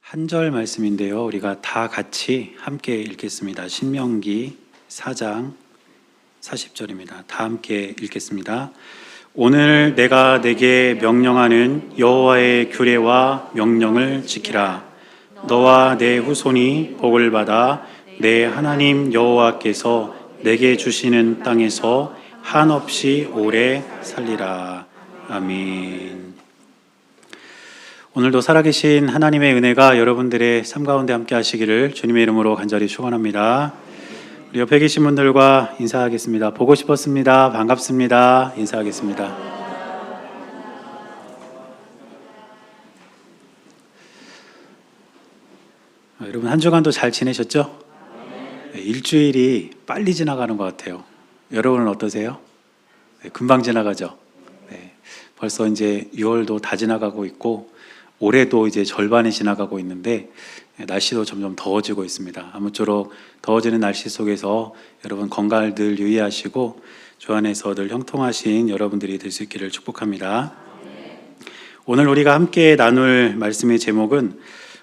한 절 말씀인데요. 우리가 다 같이 함께 읽겠습니다. 신명기 4장 40절입니다. 다 함께 읽겠습니다. 오늘 내가 내게 명령하는 여호와의 규례와 명령을 지키라. 너와 내 후손이 복을 받아 내 하나님 여호와께서 내게 주시는 땅에서 한없이 오래 살리라. 아멘. 오늘도 살아계신 하나님의 은혜가 여러분들의 삶 가운데 함께 하시기를 주님의 이름으로 간절히 축원합니다. 우리 옆에 계신 분들과 인사하겠습니다. 보고 싶었습니다. 반갑습니다. 인사하겠습니다. 여러분 한 주간도 잘 지내셨죠? 일주일이 빨리 지나가는 것 같아요. 여러분은 어떠세요? 금방 지나가죠? 벌써 이제 6월도 다 지나가고 있고 올해도 이제 절반이 지나가고 있는데 날씨도 점점 더워지고 있습니다. 아무쪼록 더워지는 날씨 속에서 여러분 건강을 늘 유의하시고 주 안에서 늘 형통하신 여러분들이 될 수 있기를 축복합니다. 오늘 우리가 함께 나눌 말씀의 제목은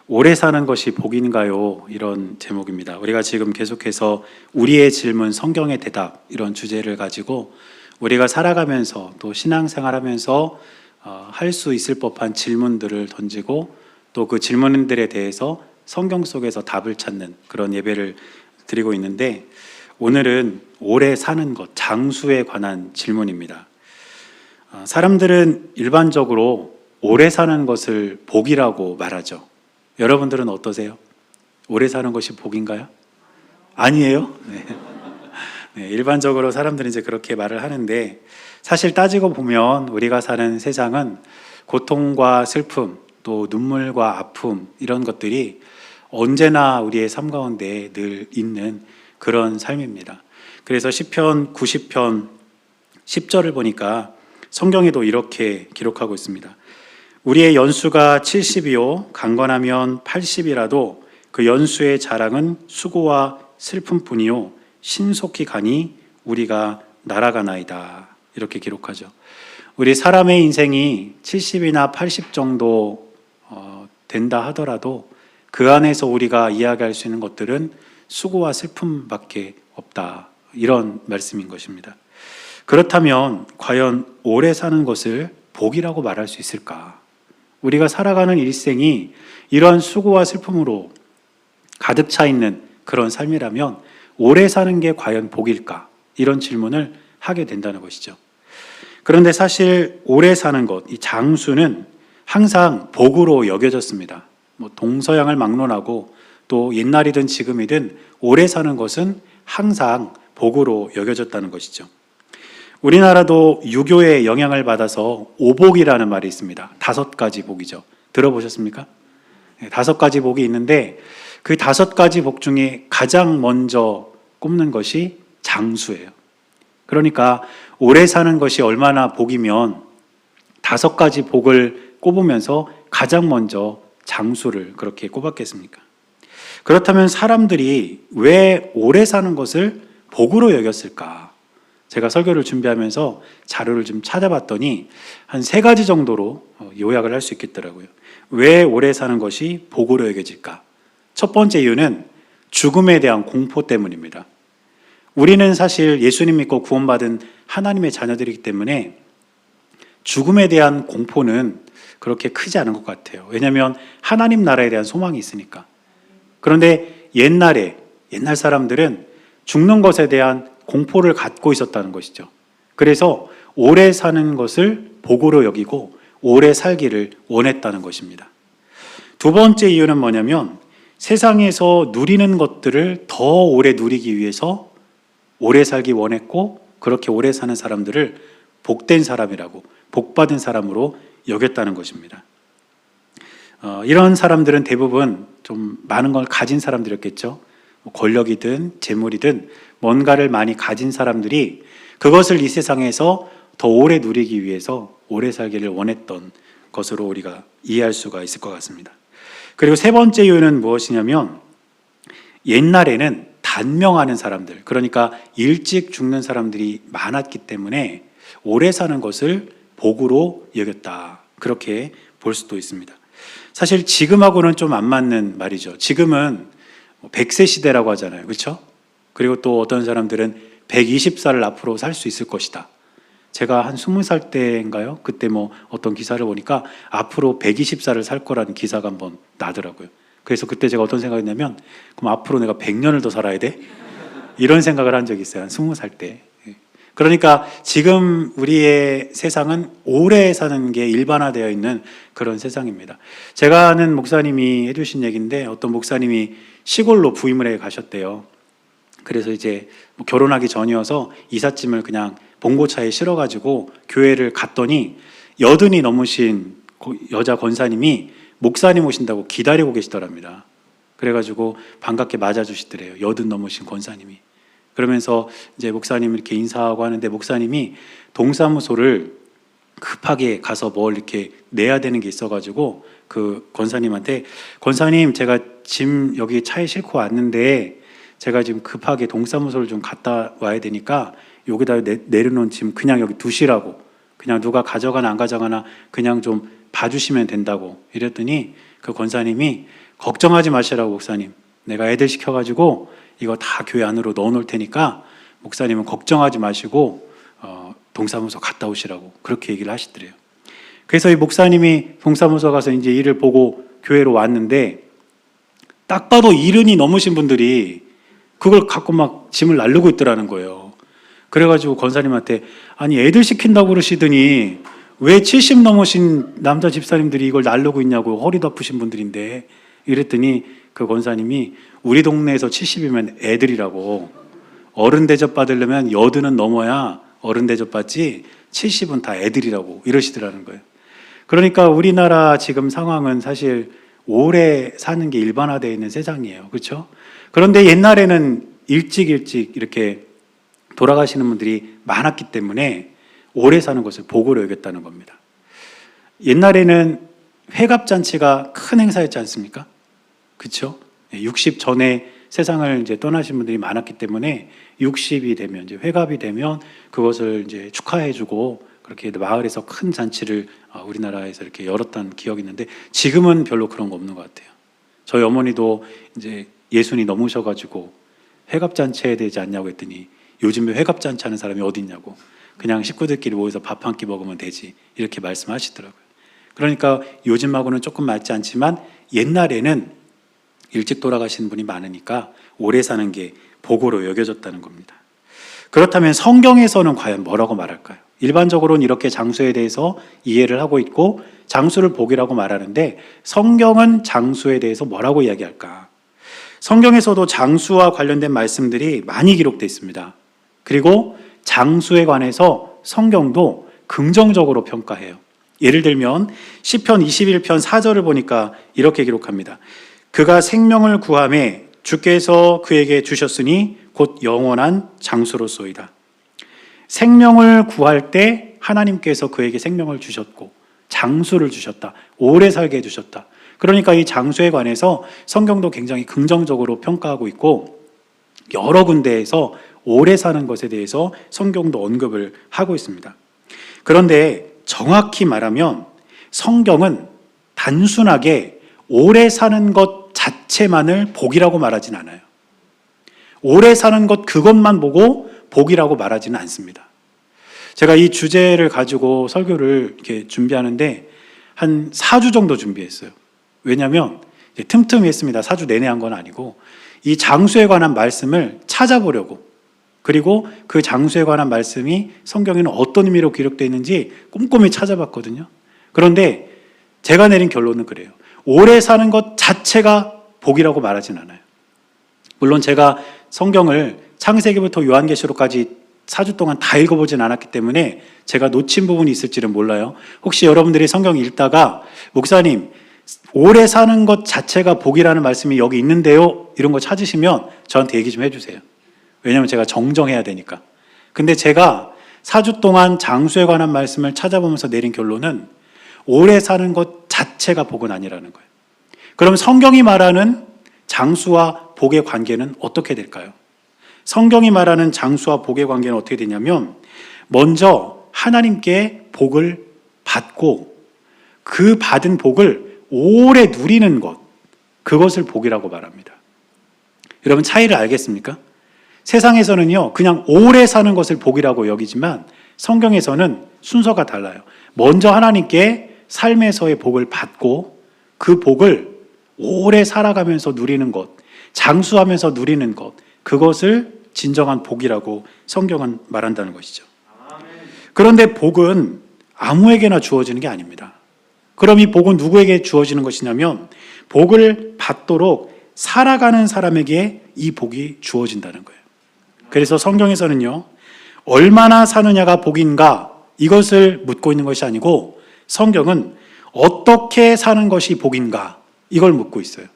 오래 사는 것이 복인가요? 이런 제목입니다. 우리가 지금 계속해서 우리의 질문, 성경의 대답 이런 주제를 가지고 우리가 살아가면서 또 신앙생활하면서 할 수 있을 법한 질문들을 던지고 또 그 질문들에 대해서 성경 속에서 답을 찾는 그런 예배를 드리고 있는데 오늘은 오래 사는 것, 장수에 관한 질문입니다. 사람들은 일반적으로 오래 사는 것을 복이라고 말하죠. 여러분들은 어떠세요? 오래 사는 것이 복인가요? 아니에요? 네, 일반적으로 사람들은 이제 그렇게 말을 하는데 사실 따지고 보면 우리가 사는 세상은 고통과 슬픔, 또 눈물과 아픔 이런 것들이 언제나 우리의 삶 가운데 늘 있는 그런 삶입니다. 그래서 시편 90편 10절을 보니까 성경에도 이렇게 기록하고 있습니다. 우리의 연수가 70이요 강건하면 80이라도 그 연수의 자랑은 수고와 슬픔뿐이요 신속히 가니 우리가 날아가나이다. 이렇게 기록하죠. 우리 사람의 인생이 70이나 80 정도 된다 하더라도 그 안에서 우리가 이야기할 수 있는 것들은 수고와 슬픔밖에 없다. 이런 말씀인 것입니다. 그렇다면 과연 오래 사는 것을 복이라고 말할 수 있을까? 우리가 살아가는 일생이 이런 수고와 슬픔으로 가득 차 있는 그런 삶이라면 오래 사는 게 과연 복일까? 이런 질문을 하게 된다는 것이죠. 그런데 사실 오래 사는 것, 이 장수는 항상 복으로 여겨졌습니다. 동서양을 막론하고 또 옛날이든 지금이든 오래 사는 것은 항상 복으로 여겨졌다는 것이죠. 우리나라도 유교의 영향을 받아서 오복이라는 말이 있습니다. 5가지 복이죠. 들어보셨습니까? 5가지 복이 있는데 그 5가지 복 중에 가장 먼저 꼽는 것이 장수예요. 그러니까 오래 사는 것이 얼마나 복이면 5가지 복을 꼽으면서 가장 먼저 장수를 그렇게 꼽았겠습니까? 그렇다면 사람들이 왜 오래 사는 것을 복으로 여겼을까? 제가 설교를 준비하면서 자료를 좀 찾아봤더니 한 3가지 정도로 요약을 할 수 있겠더라고요. 왜 오래 사는 것이 복으로 여겨질까? 첫 번째 이유는 죽음에 대한 공포 때문입니다. 우리는 사실 예수님 믿고 구원받은 하나님의 자녀들이기 때문에 죽음에 대한 공포는 그렇게 크지 않은 것 같아요. 왜냐하면 하나님 나라에 대한 소망이 있으니까. 그런데 옛날 사람들은 죽는 것에 대한 공포를 갖고 있었다는 것이죠. 그래서 오래 사는 것을 복으로 여기고 오래 살기를 원했다는 것입니다. 두 번째 이유는 뭐냐면 세상에서 누리는 것들을 더 오래 누리기 위해서 오래 살기 원했고 그렇게 오래 사는 사람들을 복된 사람이라고 복받은 사람으로 여겼다는 것입니다. 이런 사람들은 대부분 좀 많은 걸 가진 사람들이었겠죠. 권력이든 재물이든 뭔가를 많이 가진 사람들이 그것을 이 세상에서 더 오래 누리기 위해서 오래 살기를 원했던 것으로 우리가 이해할 수가 있을 것 같습니다. 그리고 세 번째 이유는 무엇이냐면 옛날에는 단명하는 사람들, 그러니까 일찍 죽는 사람들이 많았기 때문에 오래 사는 것을 복으로 여겼다. 그렇게 볼 수도 있습니다. 사실 지금하고는 좀 안 맞는 말이죠. 지금은 100세 시대라고 하잖아요. 그렇죠? 그리고 또 어떤 사람들은 120살을 앞으로 살 수 있을 것이다. 제가 한 20살 때인가요? 그때 뭐 어떤 기사를 보니까 앞으로 120살을 살 거라는 기사가 한번 나더라고요. 그래서 그때 제가 어떤 생각했냐면, 그럼 앞으로 내가 100년을 더 살아야 돼? 이런 생각을 한 적이 있어요. 한 20살 때. 그러니까 지금 우리의 세상은 오래 사는 게 일반화되어 있는 그런 세상입니다. 제가 아는 목사님이 해주신 얘기인데, 어떤 목사님이 시골로 부임을 해 가셨대요. 그래서 이제 뭐 결혼하기 전이어서 이삿짐을 그냥 봉고차에 실어가지고 교회를 갔더니 80이 넘으신 여자 권사님이 목사님 오신다고 기다리고 계시더랍니다. 그래가지고 반갑게 맞아주시더래요. 80 넘으신 권사님이. 그러면서 이제 목사님 이렇게 인사하고 하는데, 목사님이 동사무소를 급하게 가서 뭘 이렇게 내야 되는 게 있어가지고 그 권사님한테, 권사님 제가 짐 여기 차에 싣고 왔는데 제가 지금 급하게 동사무소를 좀 갔다 와야 되니까 여기다 내려놓은 짐 그냥 여기 두시라고, 그냥 누가 가져가나 안 가져가나 그냥 좀 봐주시면 된다고 이랬더니, 그 권사님이 걱정하지 마시라고, 목사님 내가 애들 시켜가지고 이거 다 교회 안으로 넣어놓을 테니까 목사님은 걱정하지 마시고 동사무소 갔다 오시라고 그렇게 얘기를 하시더래요. 그래서 이 목사님이 동사무소 가서 이제 일을 보고 교회로 왔는데, 딱 봐도 70이 넘으신 분들이 그걸 갖고 막 짐을 나르고 있더라는 거예요. 그래가지고 권사님한테, 아니 애들 시킨다고 그러시더니 왜 70 넘으신 남자 집사님들이 이걸 나르고 있냐고, 허리도 아프신 분들인데. 이랬더니 그 권사님이, 우리 동네에서 70이면 애들이라고, 어른 대접 받으려면 80은 넘어야 어른 대접 받지 70은 다 애들이라고 이러시더라는 거예요. 그러니까 우리나라 지금 상황은 사실 오래 사는 게 일반화되어 있는 세상이에요. 그렇죠? 그런데 옛날에는 일찍 이렇게 돌아가시는 분들이 많았기 때문에 오래 사는 것을 복으로 여겼다는 겁니다. 옛날에는 회갑잔치가 큰 행사였지 않습니까? 그렇죠? 60 전에 세상을 이제 떠나신 분들이 많았기 때문에 60이 되면, 이제 회갑이 되면 그것을 이제 축하해주고 그렇게 마을에서 큰 잔치를 우리나라에서 이렇게 열었다는 기억이 있는데, 지금은 별로 그런 거 없는 것 같아요. 저희 어머니도 이제 60이 넘으셔가지고 회갑잔치 해야 되지 않냐고 했더니, 요즘에 회갑잔치 하는 사람이 어디 있냐고, 그냥 식구들끼리 모여서 밥 한 끼 먹으면 되지, 이렇게 말씀하시더라고요. 그러니까 요즘하고는 조금 맞지 않지만 옛날에는 일찍 돌아가시는 분이 많으니까 오래 사는 게 복으로 여겨졌다는 겁니다. 그렇다면 성경에서는 과연 뭐라고 말할까요? 일반적으로는 이렇게 장수에 대해서 이해를 하고 있고 장수를 복이라고 말하는데, 성경은 장수에 대해서 뭐라고 이야기할까? 성경에서도 장수와 관련된 말씀들이 많이 기록되어 있습니다. 그리고 장수에 관해서 성경도 긍정적으로 평가해요. 예를 들면 시편 21편 4절을 보니까 이렇게 기록합니다. 그가 생명을 구하매 주께서 그에게 주셨으니 곧 영원한 장수로소이다. 생명을 구할 때 하나님께서 그에게 생명을 주셨고 장수를 주셨다. 오래 살게 해주셨다. 그러니까 이 장수에 관해서 성경도 굉장히 긍정적으로 평가하고 있고, 여러 군데에서 오래 사는 것에 대해서 성경도 언급을 하고 있습니다. 그런데 정확히 말하면 성경은 단순하게 오래 사는 것 자체만을 복이라고 말하진 않아요. 오래 사는 것 그것만 보고 복이라고 말하지는 않습니다. 제가 이 주제를 가지고 설교를 이렇게 준비하는데 한 4주 정도 준비했어요. 왜냐하면 틈틈이 했습니다. 4주 내내 한 건 아니고, 이 장수에 관한 말씀을 찾아보려고, 그리고 그 장수에 관한 말씀이 성경에는 어떤 의미로 기록되어 있는지 꼼꼼히 찾아봤거든요. 그런데 제가 내린 결론은 그래요. 오래 사는 것 자체가 복이라고 말하진 않아요. 물론 제가 성경을 창세기부터 요한계시록까지 4주 동안 다 읽어보진 않았기 때문에 제가 놓친 부분이 있을지는 몰라요. 혹시 여러분들이 성경 읽다가 목사님 오래 사는 것 자체가 복이라는 말씀이 여기 있는데요, 이런 거 찾으시면 저한테 얘기 좀 해주세요. 왜냐하면 제가 정정해야 되니까. 근데 제가 4주 동안 장수에 관한 말씀을 찾아보면서 내린 결론은 오래 사는 것 자체가 복은 아니라는 거예요. 그럼 성경이 말하는 장수와 복의 관계는 어떻게 될까요? 성경이 말하는 장수와 복의 관계는 어떻게 되냐면, 먼저 하나님께 복을 받고 그 받은 복을 오래 누리는 것, 그것을 복이라고 말합니다. 여러분 차이를 알겠습니까? 세상에서는요, 그냥 오래 사는 것을 복이라고 여기지만 성경에서는 순서가 달라요. 먼저 하나님께 삶에서의 복을 받고 그 복을 오래 살아가면서 누리는 것, 장수하면서 누리는 것, 그것을 진정한 복이라고 성경은 말한다는 것이죠. 그런데 복은 아무에게나 주어지는 게 아닙니다. 그럼 이 복은 누구에게 주어지는 것이냐면 복을 받도록 살아가는 사람에게 이 복이 주어진다는 거예요. 그래서 성경에서는요, 얼마나 사느냐가 복인가 이것을 묻고 있는 것이 아니고 성경은 어떻게 사는 것이 복인가 이걸 묻고 있어요.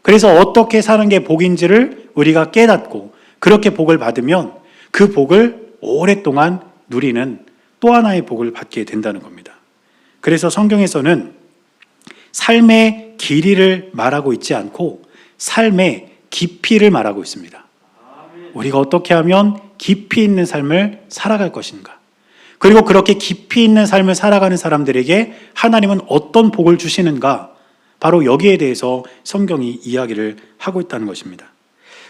그래서 어떻게 사는 게 복인지를 우리가 깨닫고 그렇게 복을 받으면 그 복을 오랫동안 누리는 또 하나의 복을 받게 된다는 겁니다. 그래서 성경에서는 삶의 길이를 말하고 있지 않고 삶의 깊이를 말하고 있습니다. 우리가 어떻게 하면 깊이 있는 삶을 살아갈 것인가? 그리고 그렇게 깊이 있는 삶을 살아가는 사람들에게 하나님은 어떤 복을 주시는가? 바로 여기에 대해서 성경이 이야기를 하고 있다는 것입니다.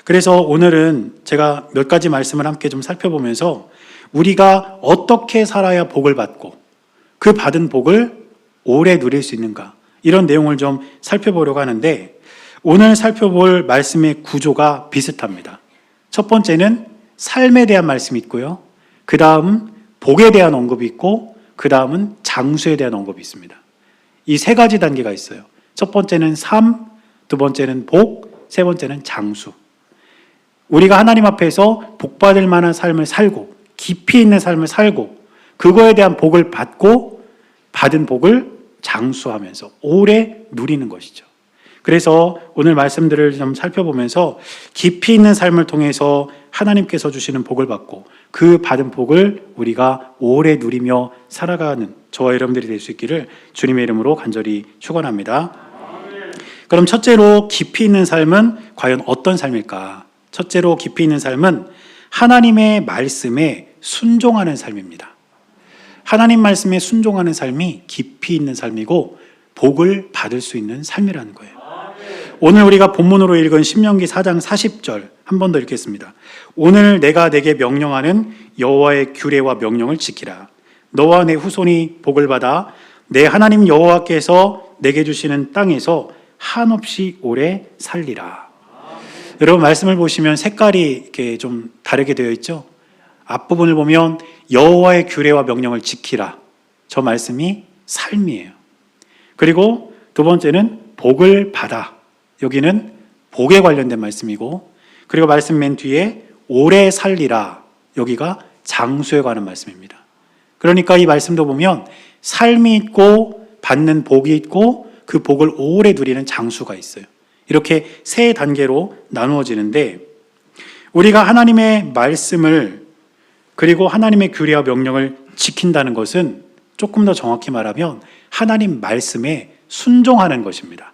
그래서 오늘은 제가 몇 가지 말씀을 함께 좀 살펴보면서 우리가 어떻게 살아야 복을 받고 그 받은 복을 오래 누릴 수 있는가? 이런 내용을 좀 살펴보려고 하는데 오늘 살펴볼 말씀의 구조가 비슷합니다. 첫 번째는 삶에 대한 말씀이 있고요. 그 다음 복에 대한 언급이 있고 그 다음은 장수에 대한 언급이 있습니다. 이 세 가지 단계가 있어요. 첫 번째는 삶, 두 번째는 복, 세 번째는 장수. 우리가 하나님 앞에서 복받을 만한 삶을 살고 깊이 있는 삶을 살고 그거에 대한 복을 받고 받은 복을 장수하면서 오래 누리는 것이죠. 그래서 오늘 말씀들을 좀 살펴보면서 깊이 있는 삶을 통해서 하나님께서 주시는 복을 받고 그 받은 복을 우리가 오래 누리며 살아가는 저와 여러분들이 될 수 있기를 주님의 이름으로 간절히 축원합니다. 그럼 첫째로 깊이 있는 삶은 과연 어떤 삶일까? 첫째로 깊이 있는 삶은 하나님의 말씀에 순종하는 삶입니다. 하나님 말씀에 순종하는 삶이 깊이 있는 삶이고 복을 받을 수 있는 삶이라는 거예요. 오늘 우리가 본문으로 읽은 신명기 4장 40절 한 번 더 읽겠습니다. 오늘 내가 내게 명령하는 여호와의 규례와 명령을 지키라. 너와 내 후손이 복을 받아 내 하나님 여호와께서 내게 주시는 땅에서 한없이 오래 살리라. 여러분 말씀을 보시면 색깔이 이렇게 좀 다르게 되어 있죠. 앞부분을 보면 여호와의 규례와 명령을 지키라. 저 말씀이 삶이에요. 그리고 두 번째는 복을 받아. 여기는 복에 관련된 말씀이고 그리고 말씀 맨 뒤에 오래 살리라. 여기가 장수에 관한 말씀입니다. 그러니까 이 말씀도 보면 삶이 있고 받는 복이 있고 그 복을 오래 누리는 장수가 있어요. 이렇게 세 단계로 나누어지는데 우리가 하나님의 말씀을 그리고 하나님의 규례와 명령을 지킨다는 것은 조금 더 정확히 말하면 하나님 말씀에 순종하는 것입니다.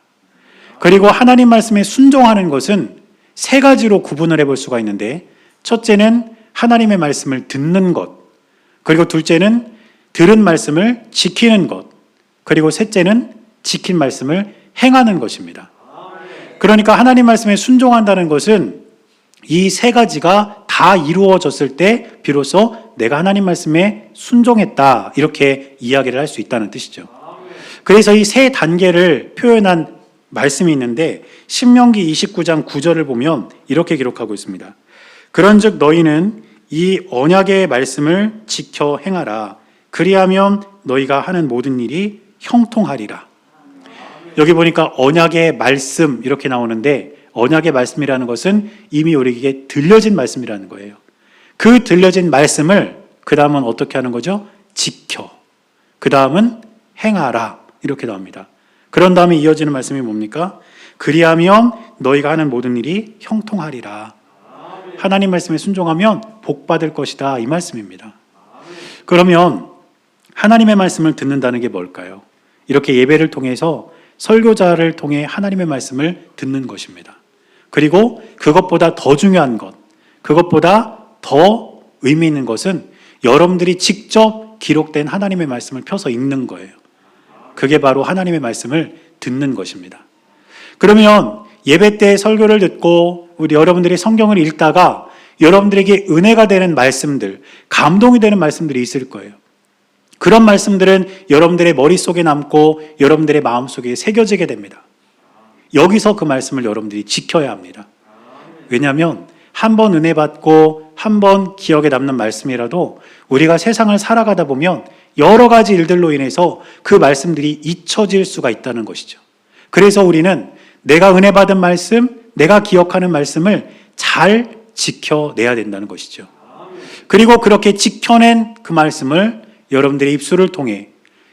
그리고 하나님 말씀에 순종하는 것은 세 가지로 구분을 해볼 수가 있는데 첫째는 하나님의 말씀을 듣는 것, 그리고 둘째는 들은 말씀을 지키는 것, 그리고 셋째는 지킨 말씀을 행하는 것입니다. 그러니까 하나님 말씀에 순종한다는 것은 이 세 가지가 다 이루어졌을 때 비로소 내가 하나님 말씀에 순종했다 이렇게 이야기를 할 수 있다는 뜻이죠. 그래서 이 세 단계를 표현한 말씀이 있는데 신명기 29장 9절을 보면 이렇게 기록하고 있습니다. 그런즉 너희는 이 언약의 말씀을 지켜 행하라. 그리하면 너희가 하는 모든 일이 형통하리라. 여기 보니까 언약의 말씀 이렇게 나오는데 언약의 말씀이라는 것은 이미 우리에게 들려진 말씀이라는 거예요. 그 들려진 말씀을 그 다음은 어떻게 하는 거죠? 지켜. 그 다음은 행하라. 이렇게 나옵니다. 그런 다음에 이어지는 말씀이 뭡니까? 그리하면 너희가 하는 모든 일이 형통하리라. 하나님 말씀에 순종하면 복 받을 것이다. 이 말씀입니다. 그러면 하나님의 말씀을 듣는다는 게 뭘까요? 이렇게 예배를 통해서 설교자를 통해 하나님의 말씀을 듣는 것입니다. 그리고 그것보다 더 중요한 것, 그것보다 더 의미 있는 것은 여러분들이 직접 기록된 하나님의 말씀을 펴서 읽는 거예요. 그게 바로 하나님의 말씀을 듣는 것입니다. 그러면 예배 때 설교를 듣고 우리 여러분들이 성경을 읽다가 여러분들에게 은혜가 되는 말씀들, 감동이 되는 말씀들이 있을 거예요. 그런 말씀들은 여러분들의 머릿속에 남고 여러분들의 마음속에 새겨지게 됩니다. 여기서 그 말씀을 여러분들이 지켜야 합니다. 왜냐하면 한 번 은혜 받고 한 번 기억에 남는 말씀이라도 우리가 세상을 살아가다 보면 여러 가지 일들로 인해서 그 말씀들이 잊혀질 수가 있다는 것이죠. 그래서 우리는 내가 은혜 받은 말씀, 내가 기억하는 말씀을 잘 지켜내야 된다는 것이죠. 그리고 그렇게 지켜낸 그 말씀을 여러분들의 입술을 통해,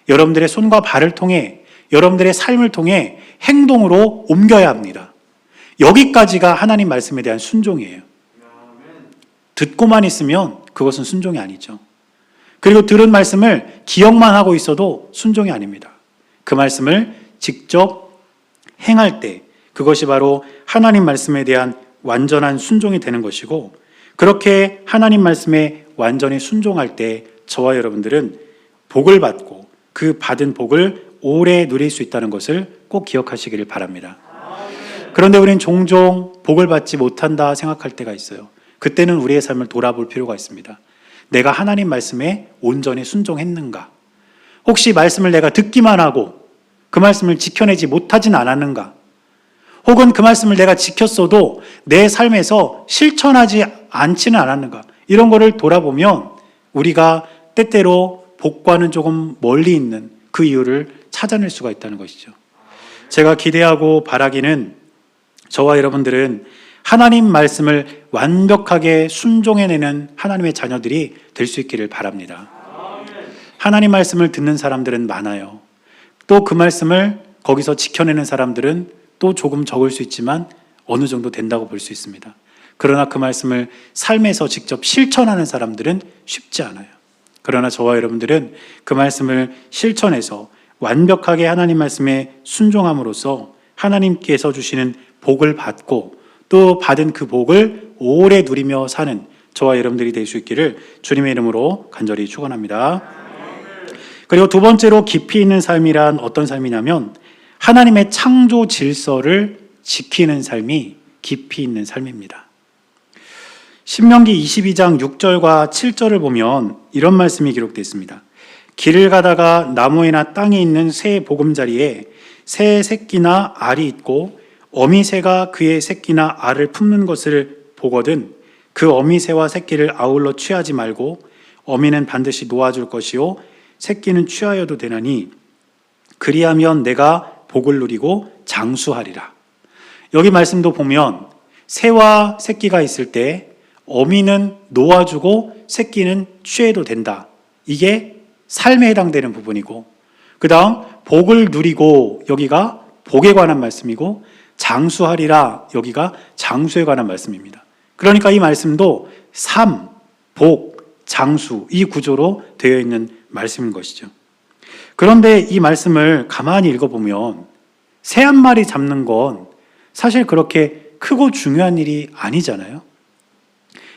여러분들의 손과 발을 통해, 여러분들의 삶을 통해 행동으로 옮겨야 합니다. 여기까지가 하나님 말씀에 대한 순종이에요. 듣고만 있으면 그것은 순종이 아니죠. 그리고 들은 말씀을 기억만 하고 있어도 순종이 아닙니다. 그 말씀을 직접 행할 때 그것이 바로 하나님 말씀에 대한 완전한 순종이 되는 것이고, 그렇게 하나님 말씀에 완전히 순종할 때 저와 여러분들은 복을 받고 그 받은 복을 오래 누릴 수 있다는 것을 꼭 기억하시기를 바랍니다. 그런데 우리는 종종 복을 받지 못한다 생각할 때가 있어요. 그때는 우리의 삶을 돌아볼 필요가 있습니다. 내가 하나님 말씀에 온전히 순종했는가? 혹시 말씀을 내가 듣기만 하고 그 말씀을 지켜내지 못하진 않았는가? 혹은 그 말씀을 내가 지켰어도 내 삶에서 실천하지 않지는 않았는가? 이런 거를 돌아보면 우리가 때때로 복과는 조금 멀리 있는 그 이유를 찾아낼 수가 있다는 것이죠. 제가 기대하고 바라기는 저와 여러분들은 하나님 말씀을 완벽하게 순종해내는 하나님의 자녀들이 될 수 있기를 바랍니다. 하나님 말씀을 듣는 사람들은 많아요. 또 그 말씀을 거기서 지켜내는 사람들은 또 조금 적을 수 있지만 어느 정도 된다고 볼 수 있습니다. 그러나 그 말씀을 삶에서 직접 실천하는 사람들은 쉽지 않아요. 그러나 저와 여러분들은 그 말씀을 실천해서 완벽하게 하나님 말씀에 순종함으로써 하나님께서 주시는 복을 받고 또 받은 그 복을 오래 누리며 사는 저와 여러분들이 될 수 있기를 주님의 이름으로 간절히 축원합니다. 그리고 두 번째로 깊이 있는 삶이란 어떤 삶이냐면 하나님의 창조 질서를 지키는 삶이 깊이 있는 삶입니다. 신명기 22장 6절과 7절을 보면 이런 말씀이 기록되어 있습니다. 길을 가다가 나무에나 땅에 있는 새 보금자리에 새의 새끼나 알이 있고 어미새가 그의 새끼나 알을 품는 것을 보거든 그 어미새와 새끼를 아울러 취하지 말고 어미는 반드시 놓아줄 것이요 새끼는 취하여도 되나니 그리하면 내가 복을 누리고 장수하리라. 여기 말씀도 보면 새와 새끼가 있을 때 어미는 놓아주고 새끼는 취해도 된다. 이게 삶에 해당되는 부분이고, 그 다음 복을 누리고 여기가 복에 관한 말씀이고 장수하리라 여기가 장수에 관한 말씀입니다. 그러니까 이 말씀도 삶, 복, 장수 이 구조로 되어 있는 말씀인 것이죠. 그런데 이 말씀을 가만히 읽어보면 새 한 마리 잡는 건 사실 그렇게 크고 중요한 일이 아니잖아요.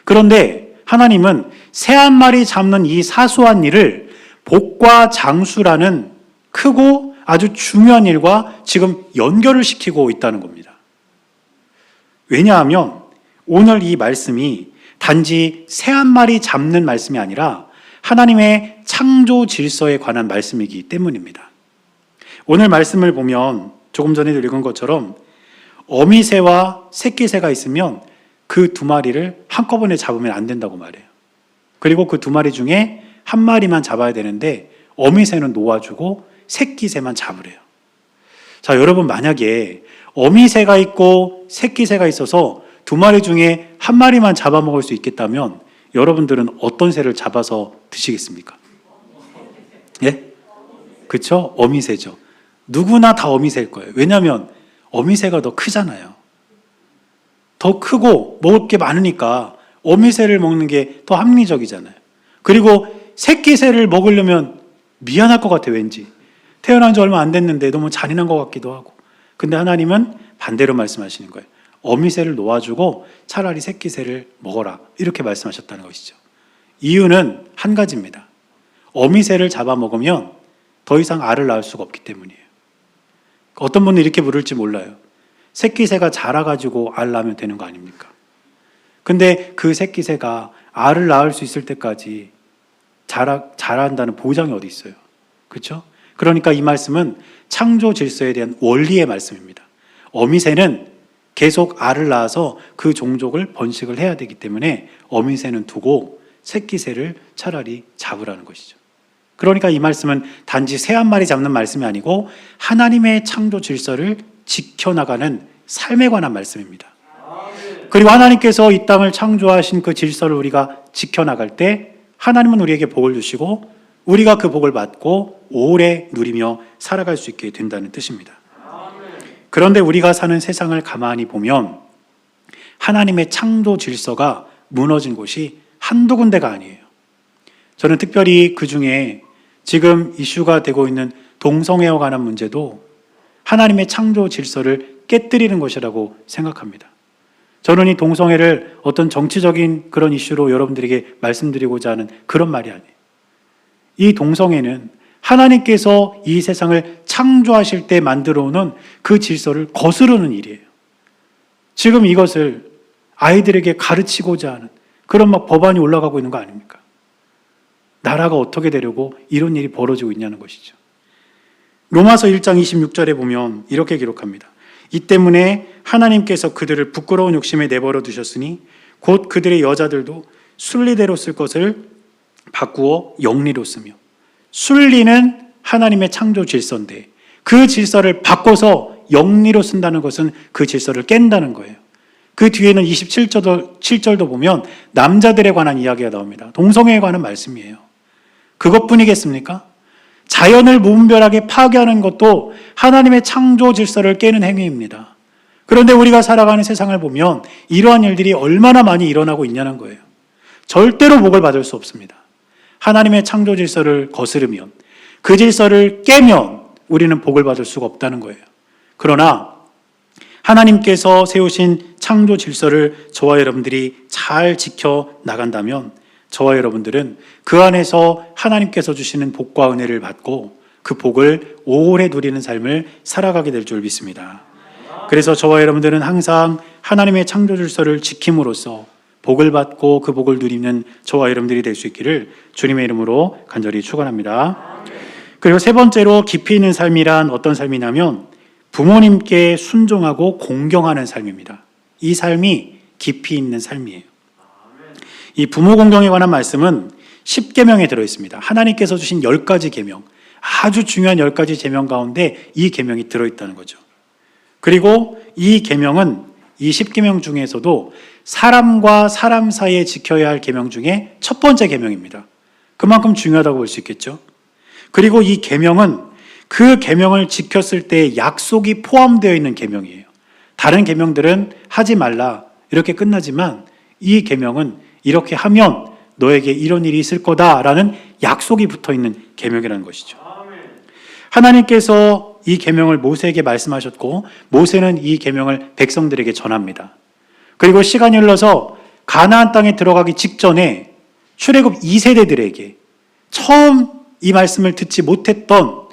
그런데 하나님은 새 한 마리 잡는 이 사소한 일을 복과 장수라는 크고 아주 중요한 일과 지금 연결을 시키고 있다는 겁니다. 왜냐하면 오늘 이 말씀이 단지 새 한 마리 잡는 말씀이 아니라 하나님의 창조 질서에 관한 말씀이기 때문입니다. 오늘 말씀을 보면 조금 전에도 읽은 것처럼 어미새와 새끼새가 있으면 그 두 마리를 한꺼번에 잡으면 안 된다고 말해요. 그리고 그 두 마리 중에 한 마리만 잡아야 되는데 어미새는 놓아주고 새끼새만 잡으래요. 자, 여러분 만약에 어미새가 있고 새끼새가 있어서 두 마리 중에 한 마리만 잡아먹을 수 있겠다면 여러분들은 어떤 새를 잡아서 드시겠습니까? 예? 그쵸? 어미새죠. 누구나 다 어미새일 거예요. 왜냐하면 어미새가 더 크잖아요. 더 크고 먹을 게 많으니까 어미새를 먹는 게 더 합리적이잖아요. 그리고 새끼새를 먹으려면 미안할 것 같아, 왠지. 태어난 지 얼마 안 됐는데 너무 잔인한 것 같기도 하고. 근데 하나님은 반대로 말씀하시는 거예요. 어미새를 놓아주고 차라리 새끼새를 먹어라. 이렇게 말씀하셨다는 것이죠. 이유는 한 가지입니다. 어미새를 잡아먹으면 더 이상 알을 낳을 수가 없기 때문이에요. 어떤 분은 이렇게 부를지 몰라요. 새끼새가 자라가지고 알 낳으면 되는 거 아닙니까? 근데 그 새끼새가 알을 낳을 수 있을 때까지 자란다는 보장이 어디 있어요? 그렇죠? 그러니까 이 말씀은 창조 질서에 대한 원리의 말씀입니다. 어미새는 계속 알을 낳아서 그 종족을 번식을 해야 되기 때문에 어미새는 두고 새끼새를 차라리 잡으라는 것이죠. 그러니까 이 말씀은 단지 새 한 마리 잡는 말씀이 아니고 하나님의 창조 질서를 지켜나가는 삶에 관한 말씀입니다. 그리고 하나님께서 이 땅을 창조하신 그 질서를 우리가 지켜나갈 때 하나님은 우리에게 복을 주시고 우리가 그 복을 받고 오래 누리며 살아갈 수 있게 된다는 뜻입니다. 그런데 우리가 사는 세상을 가만히 보면 하나님의 창조 질서가 무너진 곳이 한두 군데가 아니에요. 저는 특별히 그 중에 지금 이슈가 되고 있는 동성애와 관한 문제도 하나님의 창조 질서를 깨뜨리는 것이라고 생각합니다. 저는 이 동성애를 어떤 정치적인 그런 이슈로 여러분들에게 말씀드리고자 하는 그런 말이 아니에요. 이 동성애는 하나님께서 이 세상을 창조하실 때 만들어 오는 그 질서를 거스르는 일이에요. 지금 이것을 아이들에게 가르치고자 하는 그런 막 법안이 올라가고 있는 거 아닙니까? 나라가 어떻게 되려고 이런 일이 벌어지고 있냐는 것이죠. 로마서 1장 26절에 보면 이렇게 기록합니다. 이 때문에 하나님께서 그들을 부끄러운 욕심에 내버려 두셨으니 곧 그들의 여자들도 순리대로 쓸 것을 바꾸어 영리로 쓰며, 순리는 하나님의 창조 질서인데 그 질서를 바꿔서 영리로 쓴다는 것은 그 질서를 깬다는 거예요. 그 뒤에는 27절도 보면 남자들에 관한 이야기가 나옵니다. 동성애에 관한 말씀이에요. 그것뿐이겠습니까? 자연을 무분별하게 파괴하는 것도 하나님의 창조 질서를 깨는 행위입니다. 그런데 우리가 살아가는 세상을 보면 이러한 일들이 얼마나 많이 일어나고 있냐는 거예요. 절대로 복을 받을 수 없습니다. 하나님의 창조 질서를 거스르면, 그 질서를 깨면 우리는 복을 받을 수가 없다는 거예요. 그러나 하나님께서 세우신 창조 질서를 저와 여러분들이 잘 지켜 나간다면 저와 여러분들은 그 안에서 하나님께서 주시는 복과 은혜를 받고 그 복을 오래 누리는 삶을 살아가게 될 줄 믿습니다. 그래서 저와 여러분들은 항상 하나님의 창조 질서를 지킴으로써 복을 받고 그 복을 누리는 저와 여러분들이 될 수 있기를 주님의 이름으로 간절히 축원합니다. 그리고 세 번째로 깊이 있는 삶이란 어떤 삶이냐면 부모님께 순종하고 공경하는 삶입니다. 이 삶이 깊이 있는 삶이에요. 이 부모 공경에 관한 말씀은 10계명에 들어있습니다. 하나님께서 주신 10가지 계명, 아주 중요한 10가지 계명 가운데 이 계명이 들어있다는 거죠. 그리고 이 계명은 이 10계명 중에서도 사람과 사람 사이에 지켜야 할 계명 중에 첫 번째 계명입니다. 그만큼 중요하다고 볼 수 있겠죠. 그리고 이 계명은 그 계명을 지켰을 때 약속이 포함되어 있는 계명이에요. 다른 계명들은 하지 말라 이렇게 끝나지만 이 계명은 이렇게 하면 너에게 이런 일이 있을 거다라는 약속이 붙어있는 계명이라는 것이죠. 하나님께서 이 계명을 모세에게 말씀하셨고 모세는 이 계명을 백성들에게 전합니다. 그리고 시간이 흘러서 가나안 땅에 들어가기 직전에 출애굽 2세대들에게 처음 이 말씀을 듣지 못했던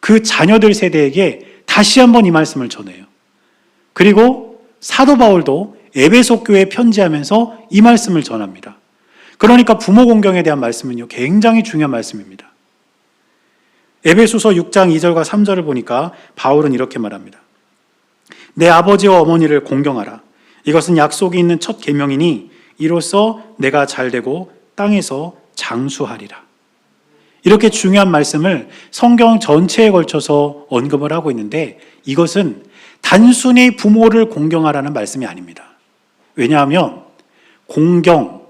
그 자녀들 세대에게 다시 한번 이 말씀을 전해요. 그리고 사도 바울도 에베소 교회에 편지하면서 이 말씀을 전합니다. 그러니까 부모 공경에 대한 말씀은요, 굉장히 중요한 말씀입니다. 에베소서 6장 2절과 3절을 보니까 바울은 이렇게 말합니다. 내 아버지와 어머니를 공경하라. 이것은 약속이 있는 첫 계명이니 이로써 내가 잘되고 땅에서 장수하리라. 이렇게 중요한 말씀을 성경 전체에 걸쳐서 언급을 하고 있는데 이것은 단순히 부모를 공경하라는 말씀이 아닙니다. 왜냐하면 공경,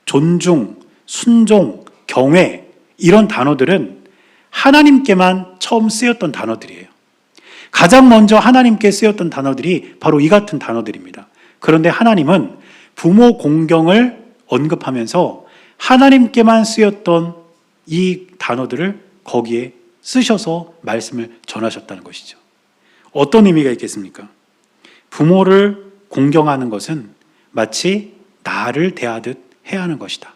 존중, 순종, 경외 이런 단어들은 하나님께만 처음 쓰였던 단어들이에요. 가장 먼저 하나님께 쓰였던 단어들이 바로 이 같은 단어들입니다. 그런데 하나님은 부모 공경을 언급하면서 하나님께만 쓰였던 이 단어들을 거기에 쓰셔서 말씀을 전하셨다는 것이죠. 어떤 의미가 있겠습니까? 부모를 공경하는 것은 마치 나를 대하듯 해야 하는 것이다.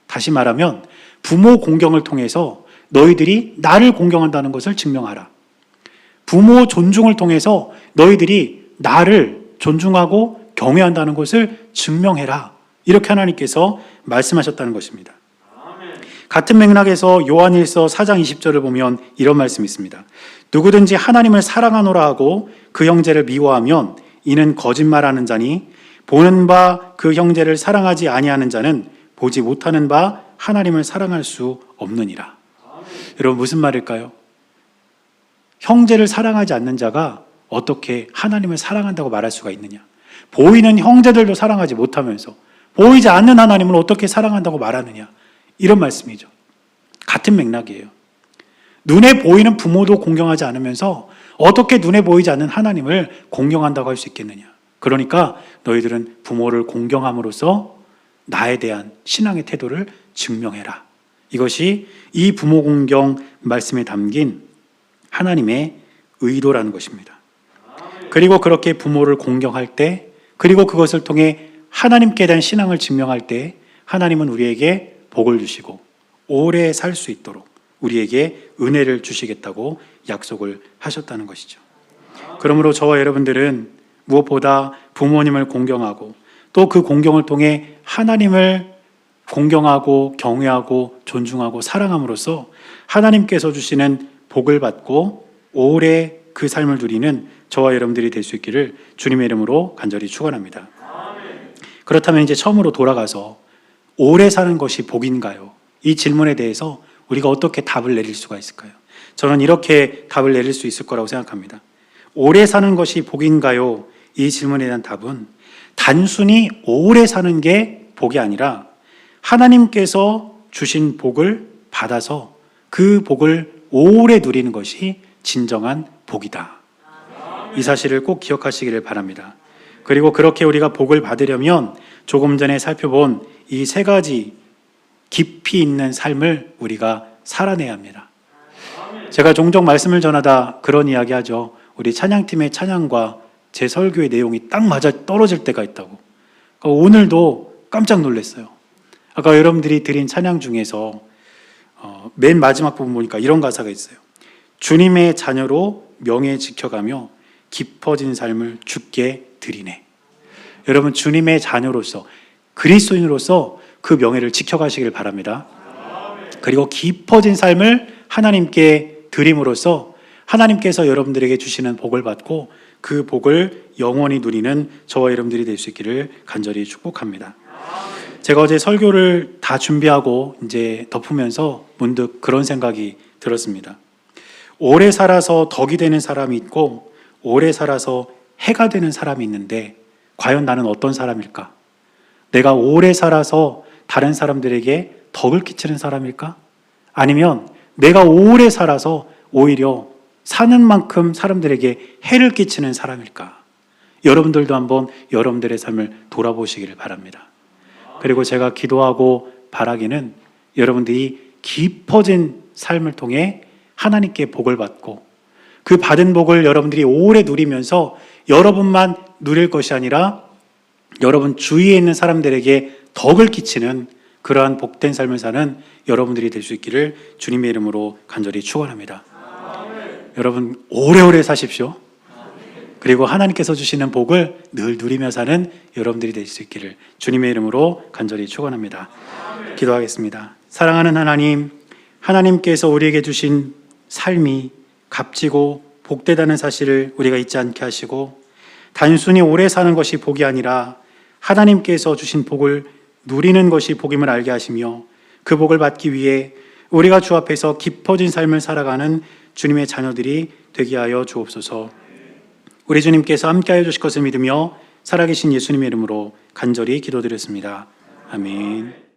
다시 말하면 부모 공경을 통해서 너희들이 나를 공경한다는 것을 증명하라. 부모 존중을 통해서 너희들이 나를 존중하고 경외한다는 것을 증명해라. 이렇게 하나님께서 말씀하셨다는 것입니다. 같은 맥락에서 요한일서 4장 20절을 보면 이런 말씀이 있습니다. 누구든지 하나님을 사랑하노라 하고 그 형제를 미워하면 이는 거짓말하는 자니 보는 바 그 형제를 사랑하지 아니하는 자는 보지 못하는 바 하나님을 사랑할 수 없느니라. 여러분 무슨 말일까요? 형제를 사랑하지 않는 자가 어떻게 하나님을 사랑한다고 말할 수가 있느냐? 보이는 형제들도 사랑하지 못하면서 보이지 않는 하나님을 어떻게 사랑한다고 말하느냐? 이런 말씀이죠. 같은 맥락이에요. 눈에 보이는 부모도 공경하지 않으면서 어떻게 눈에 보이지 않는 하나님을 공경한다고 할 수 있겠느냐? 그러니까 너희들은 부모를 공경함으로써 나에 대한 신앙의 태도를 증명해라. 이것이 이 부모 공경 말씀에 담긴 하나님의 의도라는 것입니다. 그리고 그렇게 부모를 공경할 때, 그리고 그것을 통해 하나님께 대한 신앙을 증명할 때 하나님은 우리에게 복을 주시고 오래 살 수 있도록 우리에게 은혜를 주시겠다고 약속을 하셨다는 것이죠. 그러므로 저와 여러분들은 무엇보다 부모님을 공경하고 또 그 공경을 통해 하나님을 공경하고 경외하고 존중하고 사랑함으로써 하나님께서 주시는 복을 받고 오래 그 삶을 누리는 저와 여러분들이 될 수 있기를 주님의 이름으로 간절히 축원합니다. 그렇다면 이제 처음으로 돌아가서 오래 사는 것이 복인가요? 이 질문에 대해서 우리가 어떻게 답을 내릴 수가 있을까요? 저는 이렇게 답을 내릴 수 있을 거라고 생각합니다. 오래 사는 것이 복인가요? 이 질문에 대한 답은 단순히 오래 사는 게 복이 아니라 하나님께서 주신 복을 받아서 그 복을 오래 누리는 것이 진정한 복이다. 이 사실을 꼭 기억하시기를 바랍니다. 그리고 그렇게 우리가 복을 받으려면 조금 전에 살펴본 이 세 가지 깊이 있는 삶을 우리가 살아내야 합니다. 제가 종종 말씀을 전하다 그런 이야기 하죠. 우리 찬양팀의 찬양과 제 설교의 내용이 딱 맞아 떨어질 때가 있다고. 오늘도 깜짝 놀랐어요. 아까 여러분들이 드린 찬양 중에서 맨 마지막 부분 보니까 이런 가사가 있어요. 주님의 자녀로 명예 지켜가며 깊어진 삶을 주께 드리네. 여러분 주님의 자녀로서 그리스도인으로서 그 명예를 지켜가시길 바랍니다. 그리고 깊어진 삶을 하나님께 드림으로써 하나님께서 여러분들에게 주시는 복을 받고 그 복을 영원히 누리는 저와 여러분들이 될 수 있기를 간절히 축복합니다. 제가 어제 설교를 다 준비하고 이제 덮으면서 문득 그런 생각이 들었습니다. 오래 살아서 덕이 되는 사람이 있고 오래 살아서 해가 되는 사람이 있는데 과연 나는 어떤 사람일까? 내가 오래 살아서 다른 사람들에게 덕을 끼치는 사람일까? 아니면 내가 오래 살아서 오히려 사는 만큼 사람들에게 해를 끼치는 사람일까? 여러분들도 한번 여러분들의 삶을 돌아보시기를 바랍니다. 그리고 제가 기도하고 바라기는 여러분들이 깊어진 삶을 통해 하나님께 복을 받고 그 받은 복을 여러분들이 오래 누리면서 여러분만 누릴 것이 아니라 여러분 주위에 있는 사람들에게 덕을 끼치는 그러한 복된 삶을 사는 여러분들이 될 수 있기를 주님의 이름으로 간절히 축원합니다. 여러분 오래오래 사십시오. 그리고 하나님께서 주시는 복을 늘 누리며 사는 여러분들이 될 수 있기를 주님의 이름으로 간절히 축원합니다. 기도하겠습니다. 사랑하는 하나님, 하나님께서 우리에게 주신 삶이 값지고 복되다는 사실을 우리가 잊지 않게 하시고 단순히 오래 사는 것이 복이 아니라 하나님께서 주신 복을 누리는 것이 복임을 알게 하시며 그 복을 받기 위해 우리가 주 앞에서 깊어진 삶을 살아가는 주님의 자녀들이 되게 하여 주옵소서. 우리 주님께서 함께하여 주실 것을 믿으며 살아계신 예수님의 이름으로 간절히 기도드렸습니다. 아멘.